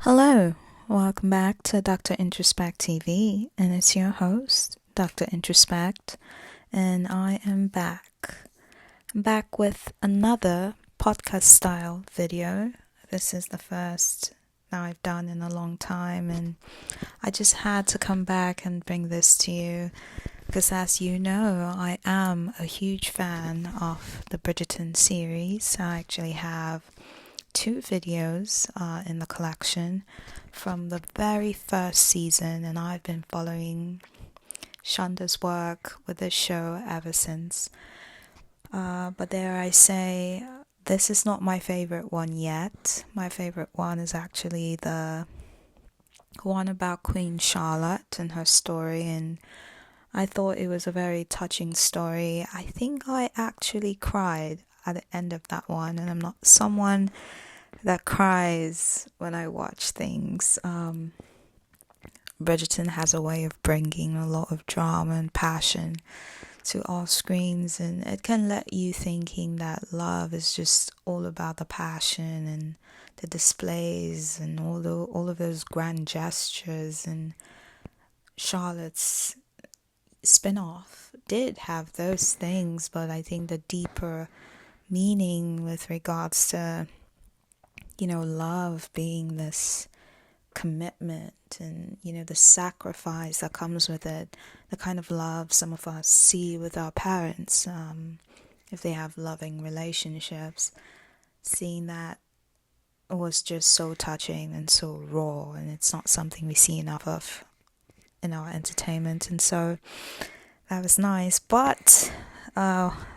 Hello, welcome back to Dr. Introspect TV, and it's your host, Dr. Introspect, and I am back. I'm back with another podcast style video. This is the first that I've done in a long time, and I just had to come back and bring this to you because, as you know, I am a huge fan of the Bridgerton series. I actually have two videos in the collection from the very first season, and I've been following Shonda's work with this show ever since. But dare I say, this is not my favorite one yet. My favorite one is actually the one about Queen Charlotte and her story, and I thought it was a very touching story. I think I actually cried at the end of that one, and I'm not someone that cries when I watch things. Bridgerton has a way of bringing a lot of drama and passion to all screens, and it can let you thinking that love is just all about the passion and the displays and all of those grand gestures. And Charlotte's spin-off did have those things, but I think the deeper meaning with regards to love being this commitment and, the sacrifice that comes with it, the kind of love some of us see with our parents, if they have loving relationships, seeing that was just so touching and so raw, and it's not something we see enough of in our entertainment, and so that was nice. But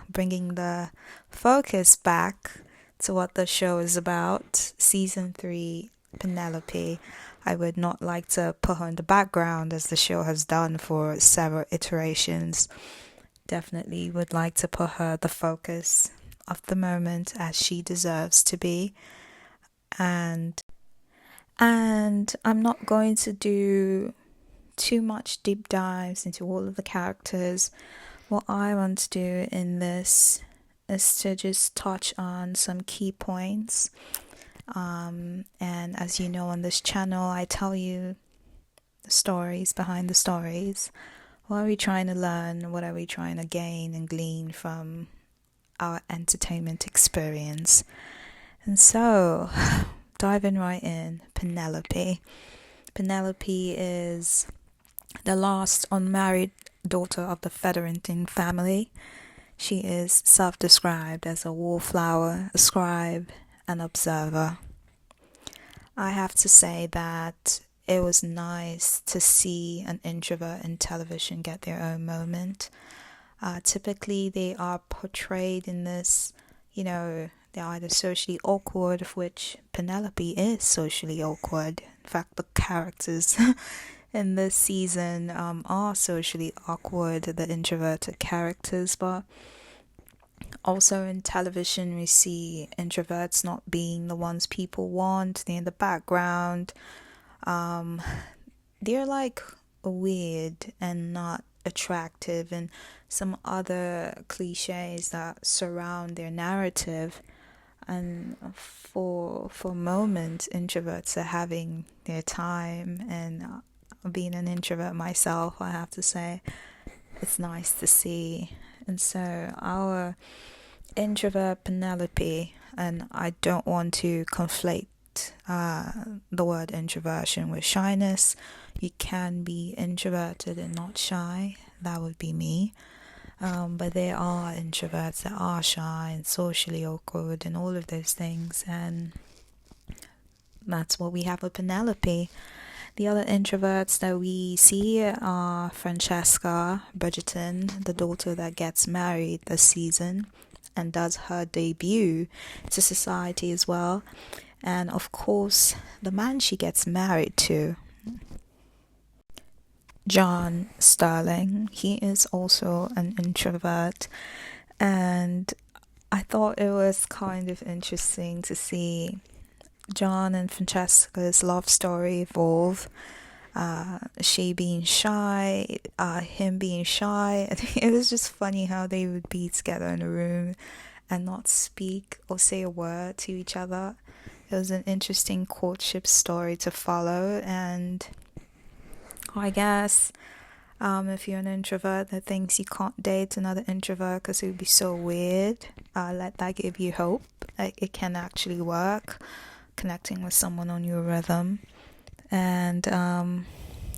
bringing the focus back to what the show is about, season 3, Penelope. I would not like to put her in the background as the show has done for several iterations. Definitely would like to put her the focus of the moment as she deserves to be. And I'm not going to do too much deep dives into all of the characters. What I want to do in this is to just touch on some key points. And as you know, on this channel, I tell you the stories behind the stories. What are we trying to learn? What are we trying to gain and glean from our entertainment experience? And so, diving right in, Penelope. Penelope is the last unmarried daughter of the Featherington family. She is self-described as a wallflower, a scribe, an observer. I have to say that it was nice to see an introvert in television get their own moment. Typically, they are portrayed in this, they're either socially awkward, of which Penelope is socially awkward. In fact, the characters in this season are socially awkward, the introverted characters, but also in television we see introverts not being the ones people want. They're in the background. They're like weird and not attractive, and some other cliches that surround their narrative. And for moments, introverts are having their time, and being an introvert myself, I have to say, it's nice to see. And so our introvert Penelope, and I don't want to conflate the word introversion with shyness. You can be introverted and not shy. That would be me. But there are introverts that are shy and socially awkward and all of those things, and that's what we have with Penelope. The other introverts that we see are Francesca Bridgerton, the daughter that gets married this season and does her debut to society as well. And of course, the man she gets married to, John Sterling, he is also an introvert. And I thought it was kind of interesting to see John and Francesca's love story evolve. She being shy, him being shy. It was just funny how they would be together in a room and not speak or say a word to each other. It was an interesting courtship story to follow, and I guess if you're an introvert that thinks you can't date another introvert because it would be so weird, let that give you hope. It can actually work, connecting with someone on your rhythm. And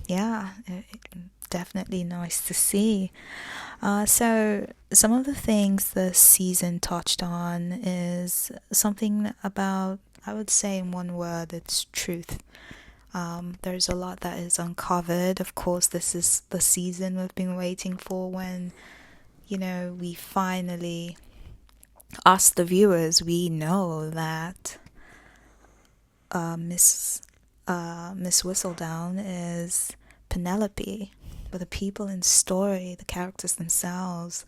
yeah, definitely nice to see. So some of the things the season touched on is something about, I would say in one word, it's truth. There's a lot that is uncovered. Of course, this is the season we've been waiting for, when, we finally, us the viewers, we know that Miss Whistledown is Penelope, but the people in story, the characters themselves,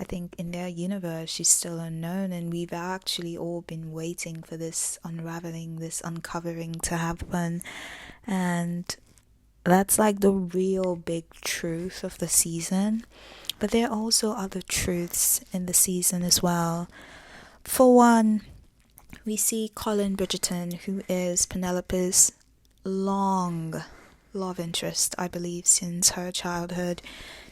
I think in their universe she's still unknown, and we've actually all been waiting for this unraveling, this uncovering to happen. And that's like the real big truth of the season. But there are also other truths in the season as well. For one, we see Colin Bridgerton, who is Penelope's long love interest, I believe, since her childhood.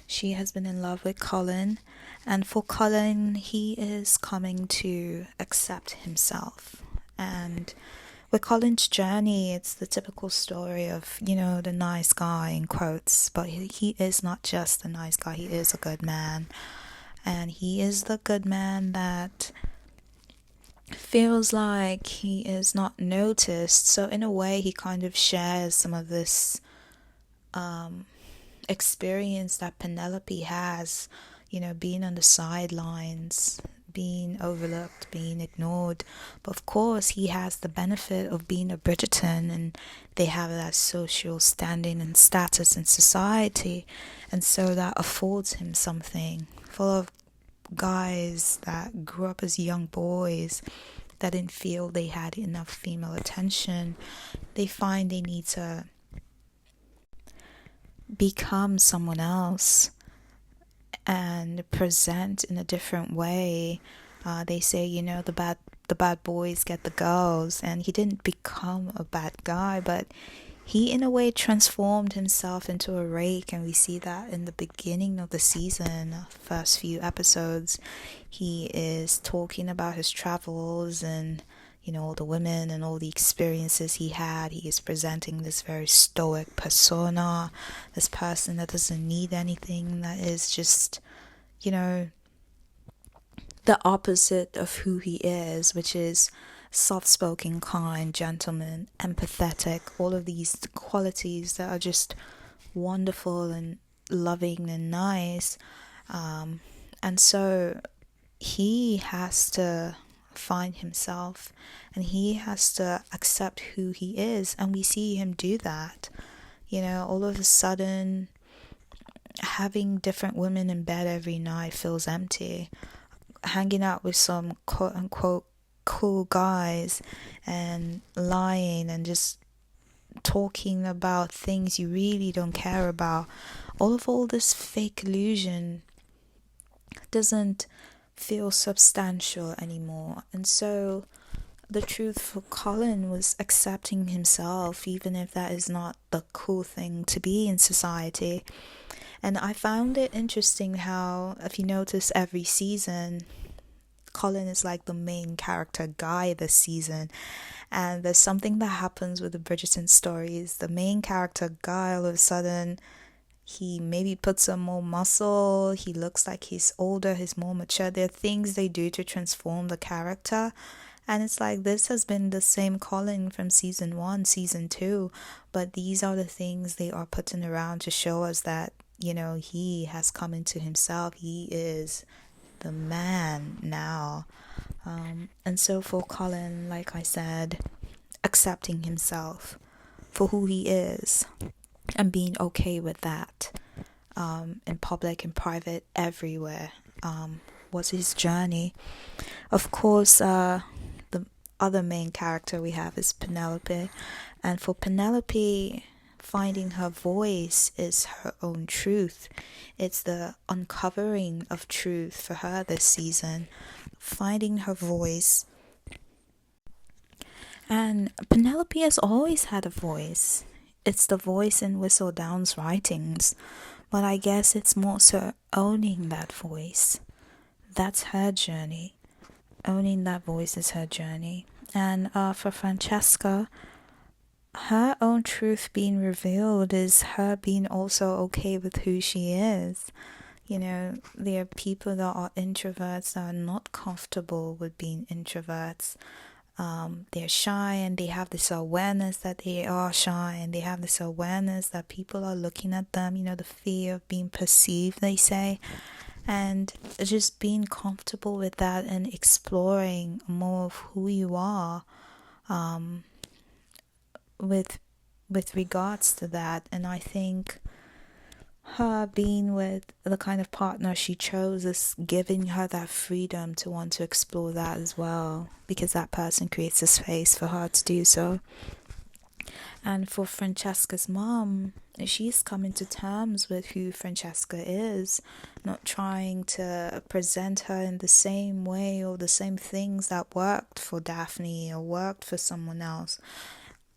She has been in love with Colin, and for Colin, he is coming to accept himself. And with Colin's journey, it's the typical story of, the nice guy in quotes, but he is not just a nice guy, he is a good man. And he is the good man that feels like he is not noticed. So in a way, he kind of shares some of this experience that Penelope has, being on the sidelines, being overlooked, being ignored. But of course, he has the benefit of being a Bridgerton, and they have that social standing and status in society, and so that affords him something. Full of guys that grew up as young boys that didn't feel they had enough female attention, they find they need to become someone else and present in a different way. They say, the bad boys get the girls, and he didn't become a bad guy, but he in a way transformed himself into a rake, and we see that in the beginning of the season, first few episodes. He is talking about his travels and all the women and all the experiences he had. He is presenting this very stoic persona, this person that doesn't need anything, that is just, the opposite of who he is, which is soft-spoken, kind, gentleman, empathetic, all of these qualities that are just wonderful and loving and nice. And so he has to find himself, and he has to accept who he is, and we see him do that. All of a sudden, having different women in bed every night feels empty. Hanging out with some quote-unquote cool guys and lying and just talking about things you really don't care about, all this fake illusion doesn't feel substantial anymore. And so the truth for Colin was accepting himself, even if that is not the cool thing to be in society. And I found it interesting how, if you notice, every season Colin is like the main character guy this season, and there's something that happens with the Bridgerton stories. The main character guy, all of a sudden, he maybe puts on more muscle, he looks like he's older, he's more mature. There are things they do to transform the character, and it's like this has been the same Colin from season 1, season 2, but these are the things they are putting around to show us that, he has come into himself. He is the man now. And so for Colin, like I said, accepting himself for who he is and being okay with that, in public, in private, everywhere, was his journey. Of course, the other main character we have is Penelope, and for Penelope, finding her voice is her own truth. It's the uncovering of truth for her this season, finding her voice. And Penelope has always had a voice. It's the voice in Whistledown's writings, but I guess it's more so owning that voice. That's her journey. Owning that voice is her journey. And for Francesca, her own truth being revealed is her being also okay with who she is. You know, there are people that are introverts that are not comfortable with being introverts. They're shy and they have this awareness that they are shy, and they have this awareness that people are looking at them, you know, the fear of being perceived, they say. And just being comfortable with that and exploring more of who you are with regards to that. And I think her being with the kind of partner she chose is giving her that freedom to want to explore that as well, because that person creates a space for her to do so. And for Francesca's mom, she's coming to terms with who Francesca is, not trying to present her in the same way or the same things that worked for Daphne or worked for someone else.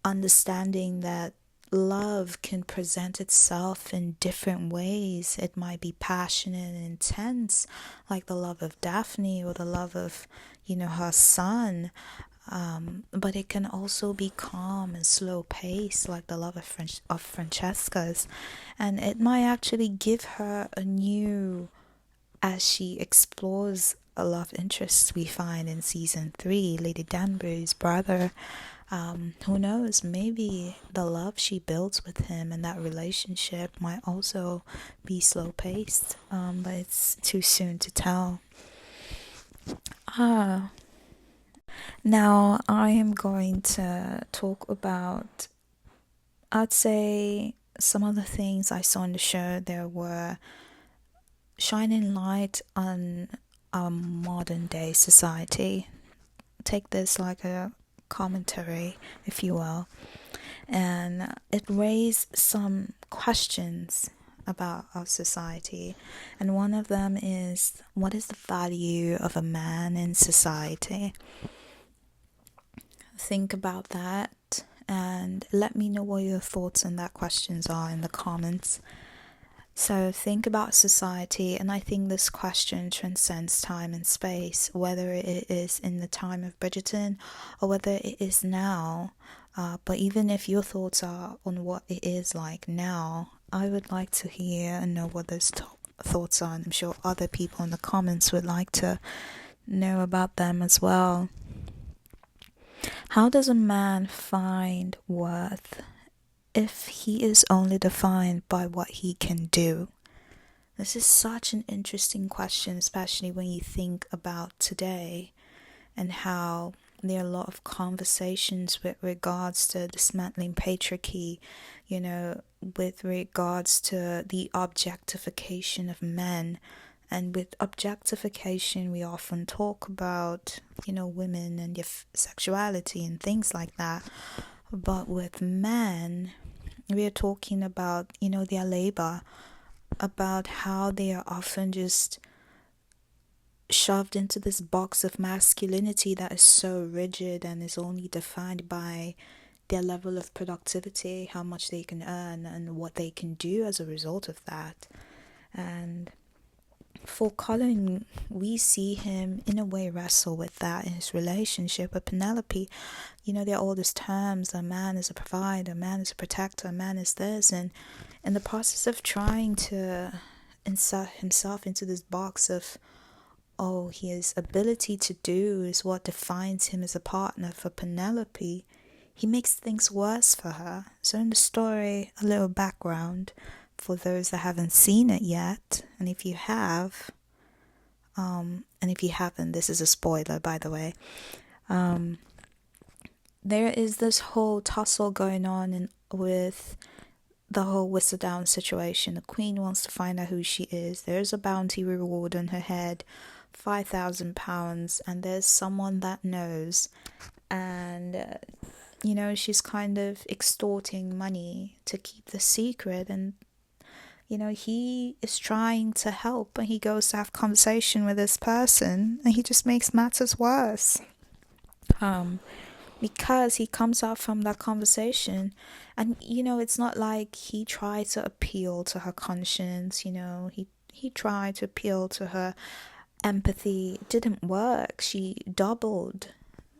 Understanding that love can present itself in different ways. It might be passionate and intense, like the love of Daphne or the love of, you know, her son. But it can also be calm and slow paced, like the love of Francesca's. And it might actually give her a new, as she explores a love interest we find in season 3, Lady Danbury's brother. Who knows, maybe the love she builds with him and that relationship might also be slow paced, but it's too soon to tell. Now I am going to talk about, I'd say, some of the things I saw in the show. There were shining light on our modern day society. Take this like a commentary, if you will, and it raised some questions about our society. And one of them is, what is the value of a man in society? Think about that and let me know what your thoughts on that questions are in the comments. So think about society, and I think this question transcends time and space, whether it is in the time of Bridgerton or whether it is now. But even if your thoughts are on what it is like now, I would like to hear and know what those thoughts are, and I'm sure other people in the comments would like to know about them as well. How does a man find worth if he is only defined by what he can do? This is such an interesting question, especially when you think about today and how there are a lot of conversations with regards to dismantling patriarchy, you know, with regards to the objectification of men. And with objectification, we often talk about, you know, women and their sexuality and things like that. But with men, we are talking about, you know, their labor, about how they are often just shoved into this box of masculinity that is so rigid and is only defined by their level of productivity, how much they can earn, and what they can do as a result of that. And for Colin, we see him in a way wrestle with that in his relationship with Penelope. You know, there are all these terms: a man is a provider, a man is a protector, a man is this, and in the process of trying to insert himself into this box of, oh, his ability to do is what defines him as a partner for Penelope, he makes things worse for her. So in the story, a little background for those that haven't seen it yet, and if you have, and if you haven't, this is a spoiler, by the way. There is this whole tussle going on with the whole Whistledown situation. The queen wants to find out who she is. There's a bounty reward on her head, £5,000, and there's someone that knows, and you know, she's kind of extorting money to keep the secret. And you know, he is trying to help, and he goes to have conversation with this person, and he just makes matters worse. because he comes out from that conversation, and it's not like he tried to appeal to her conscience. He tried to appeal to her empathy. It didn't work. She doubled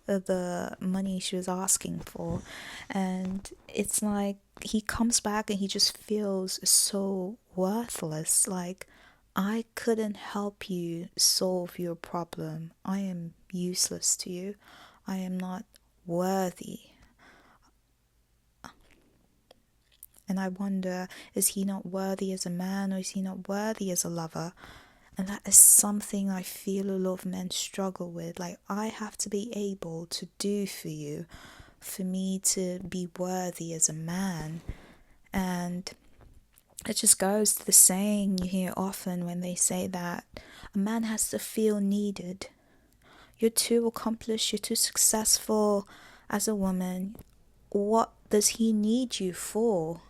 the money she was asking for, and it's like he comes back and he just feels so worthless. Like, I couldn't help you solve your problem. I am useless to you. I am not worthy. And I wonder, is he not worthy as a man, or is he not worthy as a lover? And that is something I feel a lot of men struggle with. Like, I have to be able to do for you, for me to be worthy as a man. And it just goes to the saying you hear often when they say that a man has to feel needed. You're too accomplished, you're too successful as a woman. What does he need you for?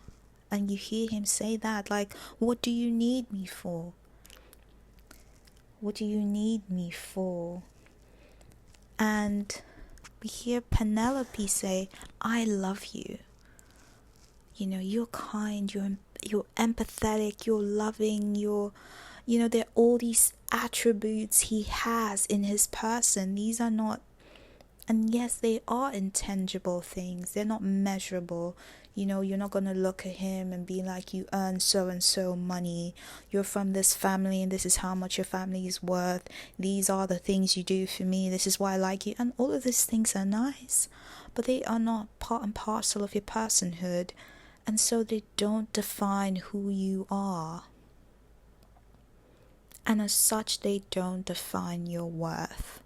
And you hear him say that, like, what do you need me for? What do you need me for? And we hear Penelope say, I love you. You're kind, you're empathetic, you're loving, there are all these attributes he has in his person. These are not, and yes, they are intangible things. They're not measurable. You're not going to look at him and be like, you earn so and so money. You're from this family and this is how much your family is worth. These are the things you do for me. This is why I like you. And all of these things are nice, but they are not part and parcel of your personhood. And so they don't define who you are. And as such, they don't define your worth.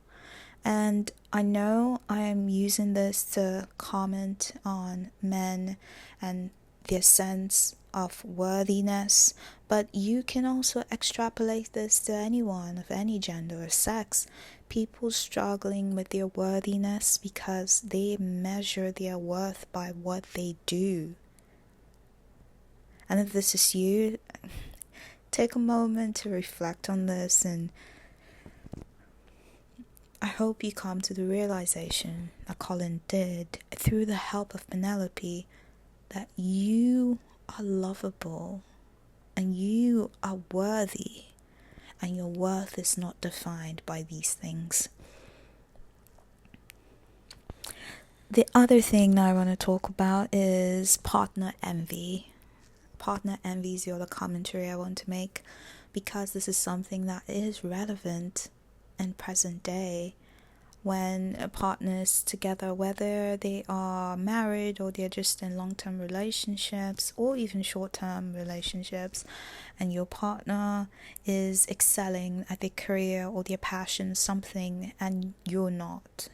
And I know I am using this to comment on men and their sense of worthiness, but you can also extrapolate this to anyone of any gender or sex. People struggling with their worthiness because they measure their worth by what they do. And if this is you, take a moment to reflect on this, and I hope you come to the realization that Colin did through the help of Penelope, that you are lovable and you are worthy, and your worth is not defined by these things. The other thing that I want to talk about is partner envy. Partner envy is the other commentary I want to make, because this is something that is relevant in present day when partners together, whether they are married or they're just in long-term relationships or even short-term relationships, and your partner is excelling at their career or their passion, something, and you're not.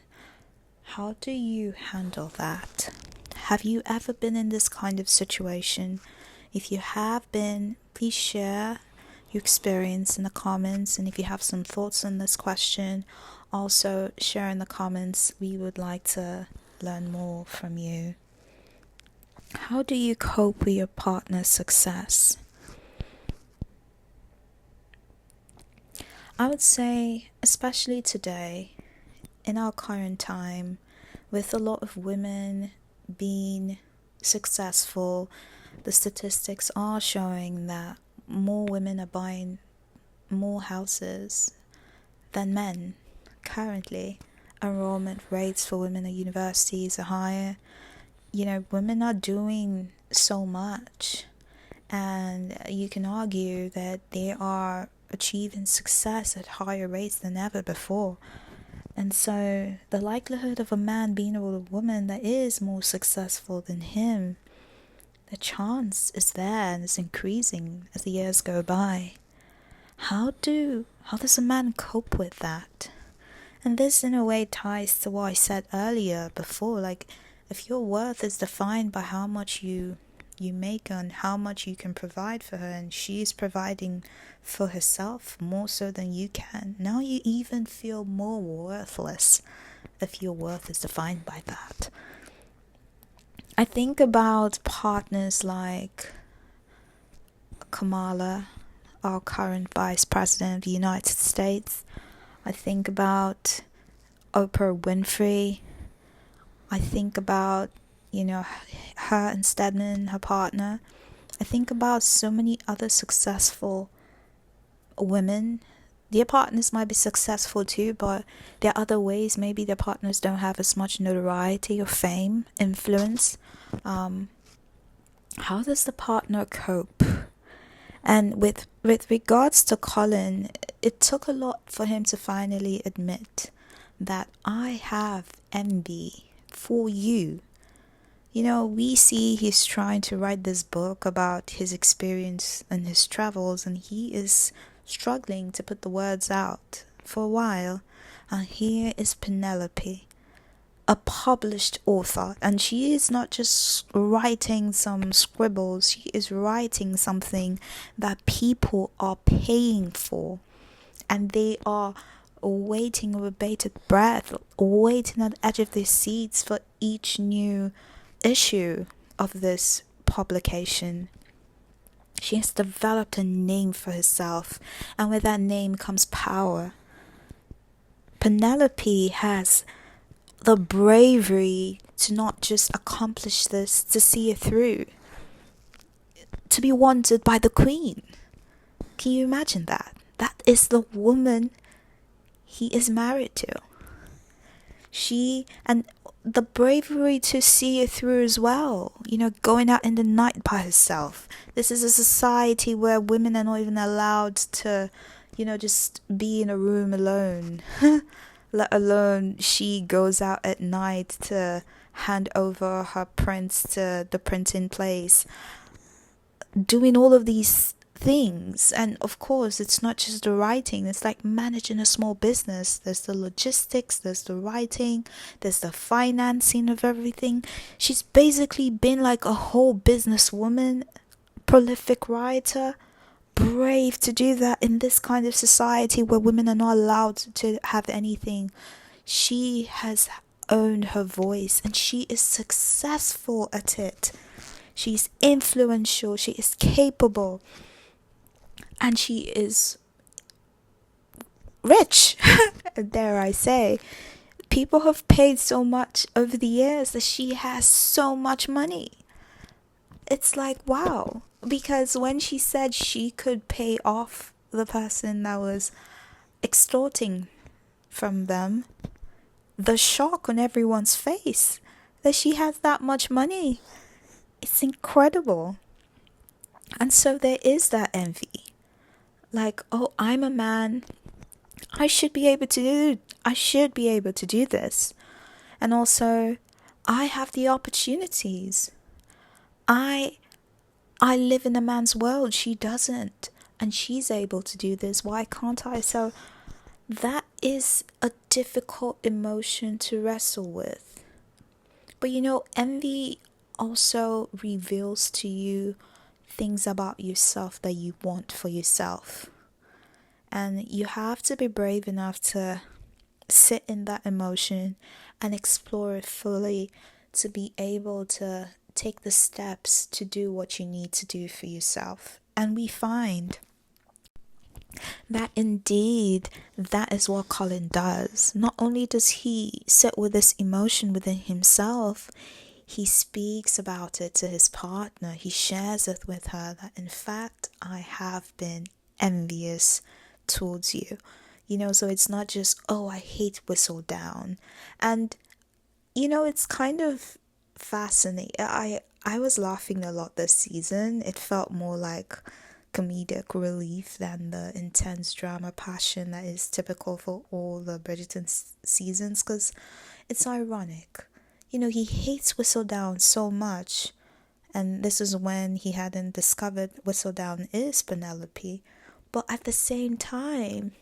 How do you handle that? Have you ever been in this kind of situation? If you have been, please share your experience in the comments, and if you have some thoughts on this question, also share in the comments. We would like to learn more from you. How do you cope with your partner's success? I would say, especially today, in our current time, with a lot of women being successful, the statistics are showing that more women are buying more houses than men. Currently, enrollment rates for women at universities are higher. Women are doing so much, and you can argue that they are achieving success at higher rates than ever before. And so the likelihood of a man being with a woman that is more successful than him, the chance is there and is increasing as the years go by. How does a man cope with that? And this in a way ties to what I said earlier before, like, if your worth is defined by how much you make and how much you can provide for her, and she's providing for herself more so than you can, now you even feel more worthless if your worth is defined by that. I think about partners like Kamala, our current Vice President of the United States. I think about Oprah Winfrey. I think about, her and Stedman, her partner. I think about so many other successful women. Their partners might be successful too, but there are other ways. Maybe their partners don't have as much notoriety or fame, influence. How does the partner cope? And with regards to Colin, it took a lot for him to finally admit that I have envy for you. We see he's trying to write this book about his experience and his travels, and he is struggling to put the words out for a while. And here is Penelope, a published author, and she is not just writing some scribbles, she is writing something that people are paying for, and they are waiting with bated breath, waiting at the edge of their seats for each new issue of this publication. She has developed a name for herself, and with that name comes power. Penelope has the bravery to not just accomplish this, to see it through, to be wanted by the queen. Can you imagine that? That is the woman he is married to. And the bravery to see it through as well, going out in the night by herself. This is a society where women are not even allowed to, just be in a room alone. Let alone she goes out at night to hand over her prints to the printing place, doing all of these things. And of course, it's not just the writing, it's like managing a small business. There's the logistics, there's the writing, there's the financing of everything. She's basically been like a whole businesswoman, prolific writer, brave to do that in this kind of society where women are not allowed to have anything. She has owned her voice, and she is successful at it. She's influential, she is capable, and she is rich. Dare I say, people have paid so much over the years that she has so much money. It's like, wow. Because when she said she could pay off the person that was extorting from them, the shock on everyone's face that she has that much money, it's incredible. And so there is that envy. Like, oh, I'm a man, I should be able to do this. And also, I have the opportunities. I live in a man's world, she doesn't, and she's able to do this. Why can't I? So that is a difficult emotion to wrestle with. But envy also reveals to you things about yourself that you want for yourself. And you have to be brave enough to sit in that emotion and explore it fully, to be able to take the steps to do what you need to do for yourself. And we find that indeed that is what Colin does. Not only does he sit with this emotion within himself, he speaks about it to his partner. He shares it with her that, in fact, I have been envious towards you. So it's not just, oh, I hate Whistledown. And it's kind of fascinating. I was laughing a lot this season. It felt more like comedic relief than the intense drama passion that is typical for all the Bridgerton seasons, because it's ironic. He hates Whistledown so much, and this is when he hadn't discovered Whistledown is Penelope, but at the same time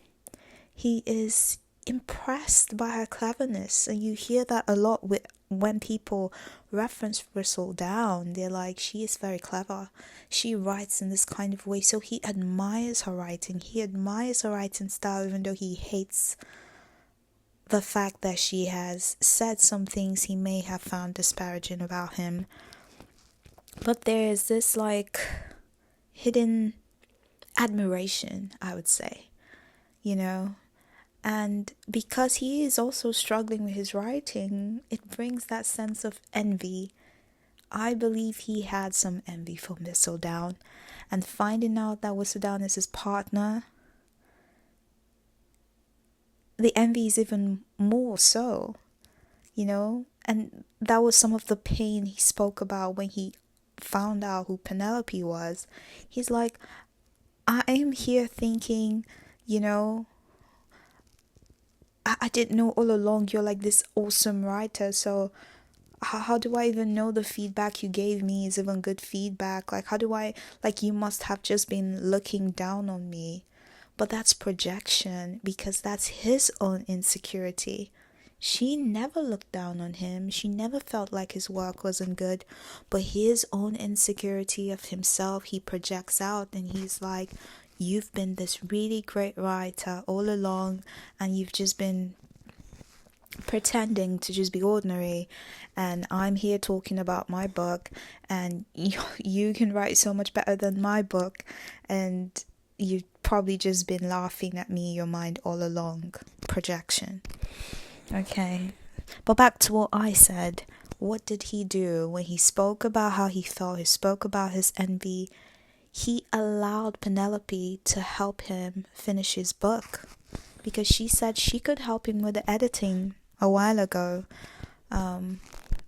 he is impressed by her cleverness. And you hear that a lot when people reference Whistledown. They're like, she is very clever, she writes in this kind of way. So he admires her writing, style, even though he hates the fact that she has said some things he may have found disparaging about him. But there is this like hidden admiration, I would say, And because he is also struggling with his writing, it brings that sense of envy. I believe he had some envy for Whistledown, and finding out that Whistledown is his partner, the envy is even more so, you know? And that was some of the pain he spoke about when he found out who Penelope was. He's like, I am here thinking, you know, I didn't know all along you're like this awesome writer, so how do I even know the feedback you gave me is even good feedback? Like, how do I, like, you must have just been looking down on me. But that's projection, because that's his own insecurity. She never looked down on him. She never felt like his work wasn't good. But his own insecurity of himself, he projects out, and he's like, you've been this really great writer all along, and you've just been pretending to just be ordinary, and I'm here talking about my book, and you can write so much better than my book, and you've probably just been laughing at me in your mind all along. Projection. Okay, but back to what I said. What did he do when he spoke about how he felt? He spoke about his envy. He allowed Penelope to help him finish his book, because she said she could help him with the editing a while ago,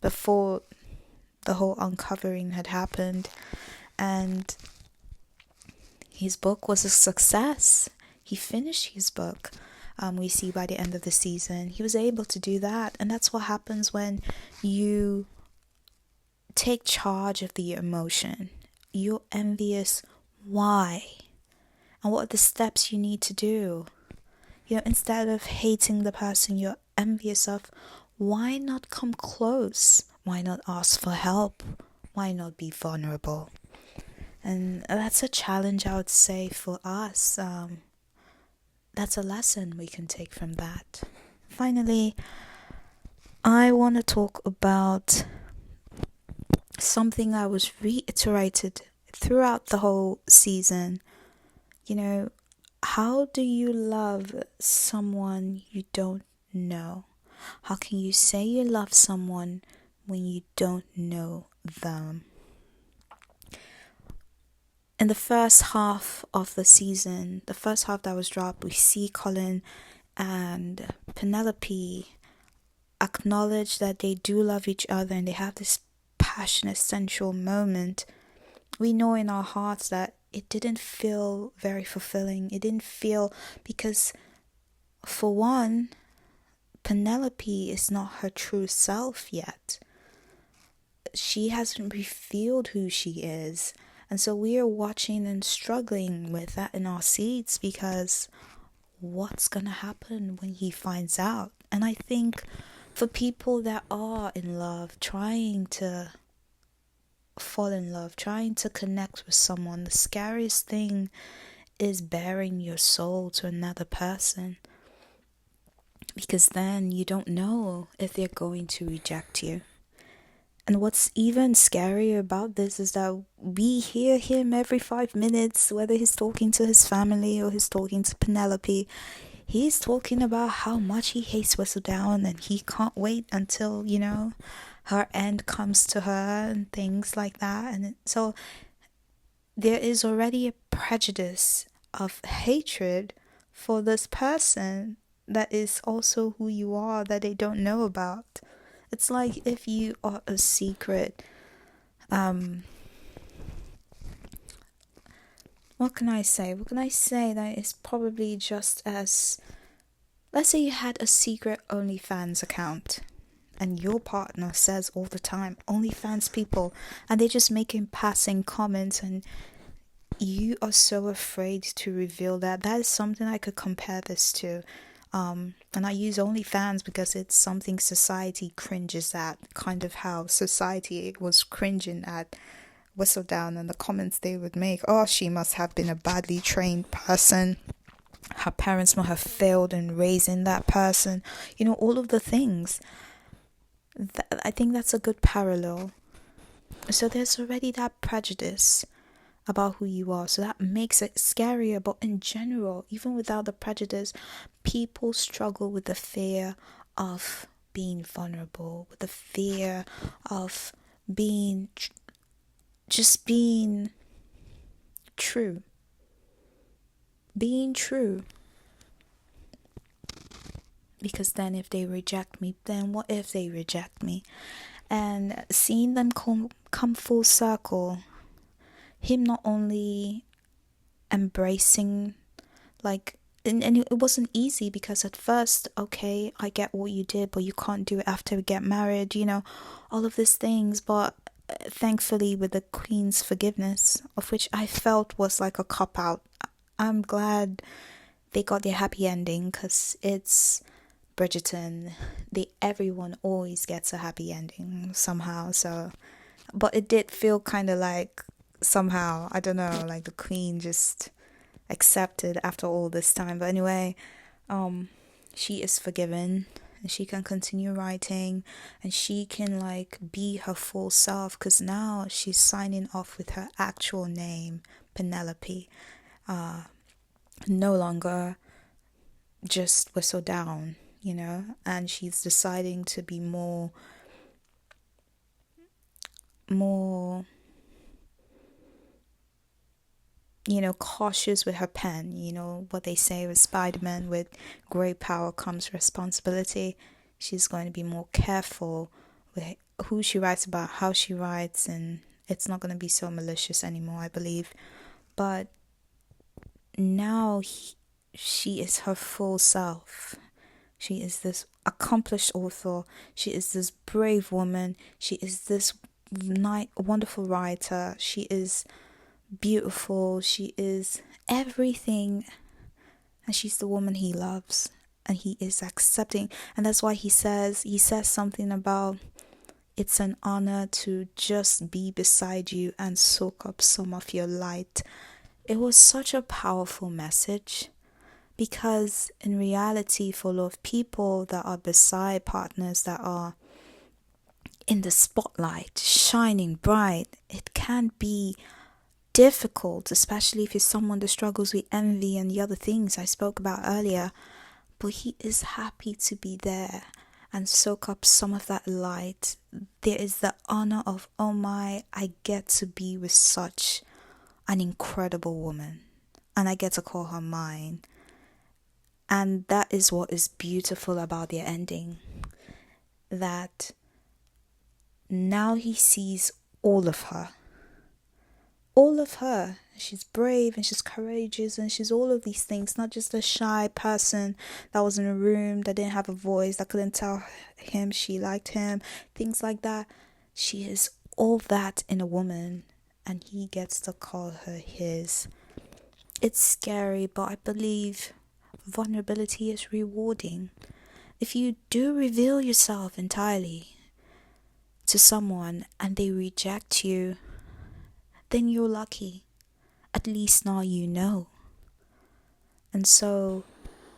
before the whole uncovering had happened, and his book was a success. He finished his book. We see by the end of the season he was able to do that, and that's what happens when you take charge of the emotion. You're envious. Why? And what are the steps you need to do? You know, instead of hating the person you're envious of, why not come close? Why not ask for help? Why not be vulnerable? And that's a challenge, I would say, for us. That's a lesson we can take from that. Finally, I want to talk about something that was reiterated throughout the whole season. You know, how do you love someone you don't know? How can you say you love someone when you don't know them? In the first half of the season, the first half that was dropped, we see Colin and Penelope acknowledge that they do love each other, and they have this passionate, sensual moment. We know in our hearts that it didn't feel very fulfilling. It didn't feel, because for one, Penelope is not her true self yet. She hasn't revealed who she is. And so we are watching and struggling with that in our seats, because what's going to happen when he finds out? And I think for people that are in love, trying to fall in love, trying to connect with someone, the scariest thing is bearing your soul to another person, because then you don't know if they're going to reject you. And what's even scarier about this is that we hear him every 5 minutes, whether he's talking to his family or he's talking to Penelope. He's talking about how much he hates Whistledown, and he can't wait until, you know, her end comes to her and things like that. And so there is already a prejudice of hatred for this person that is also who you are, that they don't know about. It's like if you are a secret, what can I say? What can I say that is probably just as, let's say you had a secret OnlyFans account, and your partner says all the time, OnlyFans people, and they just making passing comments, and you are so afraid to reveal that. That is something I could compare this to. And I use OnlyFans because it's something society cringes at, kind of how society was cringing at Whistledown and the comments they would make. Oh, she must have been a badly trained person. Her parents must have failed in raising that person. You know, all of the things. I think that's a good parallel. So there's already that prejudice. about who you are. So that makes it scarier. But in general, even without the prejudice, people struggle with the fear of being vulnerable, with the fear of being just being true. Being true. Because then if they reject me, then what if they reject me? And seeing them come full circle, him not only embracing, like, and it wasn't easy, because at first, okay, I get what you did, but you can't do it after we get married, all of these things. But thankfully, with the Queen's forgiveness, of which I felt was like a cop out, I'm glad they got their happy ending, because it's Bridgerton. Everyone always gets a happy ending somehow. So, but it did feel kind of like somehow, I don't know, like the Queen just accepted after all this time. But anyway, she is forgiven, and she can continue writing, and she can like be her full self, because now she's signing off with her actual name, Penelope. No longer just whistle down, and she's deciding to be more cautious with her pen. What they say with Spider-Man, with great power comes responsibility. She's going to be more careful with who she writes about, how she writes, and it's not going to be so malicious anymore, I believe. But now she is her full self. She is this accomplished author. She is this brave woman. She is this wonderful writer. She is beautiful. She is everything. And she's the woman he loves. And he is accepting. And that's why he says something about, it's an honor to just be beside you and soak up some of your light. It was such a powerful message. Because in reality, for a lot of people that are beside partners that are in the spotlight, shining bright, it can be difficult, especially if you're someone that struggles with envy and the other things I spoke about earlier. But he is happy to be there and soak up some of that light. There is the honor of, oh my, I get to be with such an incredible woman, and I get to call her mine. And that is what is beautiful about their ending. That now he sees all of her. All of her. She's brave and she's courageous and she's all of these things. Not just a shy person that was in a room, that didn't have a voice, that couldn't tell him she liked him. Things like that. She is all that in a woman, and he gets to call her his. It's scary, but I believe vulnerability is rewarding. If you do reveal yourself entirely to someone and they reject you, then you're lucky. At least now you know. And so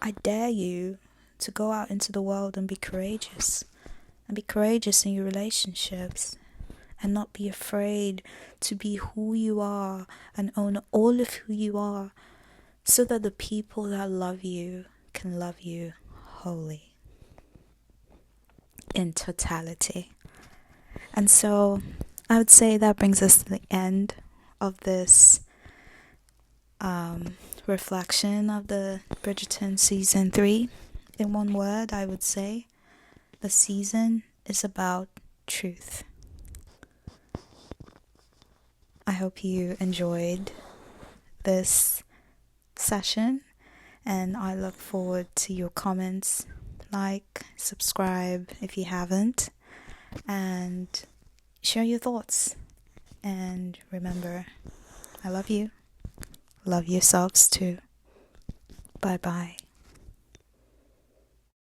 I dare you to go out into the world and be courageous. And be courageous in your relationships. And not be afraid to be who you are and own all of who you are, so that the people that love you can love you wholly, in totality. And so I would say that brings us to the end of this reflection of the Bridgerton season 3. In one word, I would say the season is about truth. I hope you enjoyed this session, and I look forward to your comments. Like, subscribe if you haven't, and share your thoughts. And remember, I love you. Love yourselves too. Bye bye.